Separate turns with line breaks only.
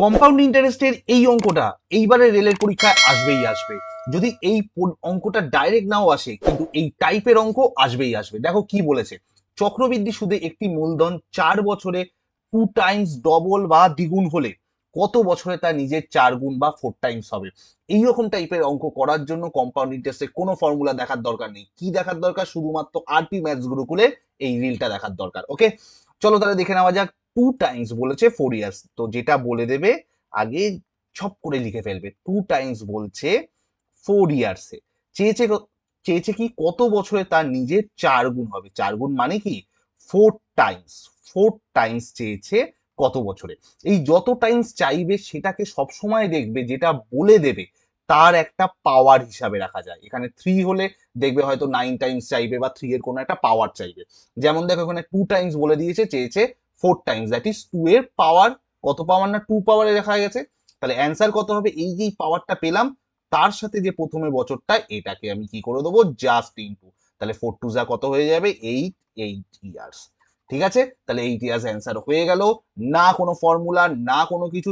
Compound ইন্টারেস্টের এই অঙ্কটা এইবারে রেলের পরীক্ষায় আসবেই আসবে। যদি এই অঙ্কটা ডাইরেক্ট নাও আসে, কিন্তু এই টাইপের অঙ্ক আসবেই আসবে। দেখো কি বলেছে, চক্রবৃদ্ধি সুদে একটি মূলধন 4 বছরে 2 টাইমস ডবল বা দ্বিগুণ হলে কত বছরে তা নিজের 4 গুণ বা 4 টাইমস হবে। এইরকম টাইপের অঙ্ক করার জন্য কম্পাউন্ড ইন্টারেস্টের কোনো ফর্মুলা দেখার দরকার নেই। কি দেখার দরকার? শুধুমাত্র আরপি ম্যাথস গুরুকুলের এই রিলটা দেখার দরকার। ওকে, চলো তাহলে দেখে নেওয়া যাক। 2 টাইমস বলেছে 4 ইয়ার্স, তো যেটা বলে দেবে আগে ছপ করে লিখে ফেলবে। 2 টাইমস বলছে 4 ইয়ার্সে, চেয়েছে চেয়েছে কি কত বছরে তার নিজের 4 গুণ হবে। 4 গুণ মানে কি 4 টাইমস। 4 টাইমস চেয়েছে কত বছরে। এই যত টাইমস চাইবে সেটাকে সবসময় দেখবে যেটা বলে দেবে তার একটা পাওয়ার হিসাবে রাখা যায়। এখানে 3 হলে দেখবে হয়তো 9 টাইমস চাইবে বা 3 এর কোনো একটা পাওয়ার চাইবে। যেমন দেখো এখানে 2 টাইমস বলে দিয়েছে, চেয়েছে 4 টাইমস, দ্যাট ইজ 2 এর পাওয়ার কত পাওয়ার না 2 পাওয়ারে লেখা গেছে। তাহলে অ্যান্সার কত হবে? এই যে পাওয়ারটা পেলাম তার সাথে যে প্রথমে বছরটা এটাকে আমি কি করে দেবো, জাস্ট ইনটু। তাহলে 4 টু যা কত হয়ে যাবে, 8 ইয়ার্স। ঠিক আছে, তাহলে 8 ইয়ার্স অ্যান্সার হয়ে গেল। না কোনো ফর্মুলা, না কোনো কিছু।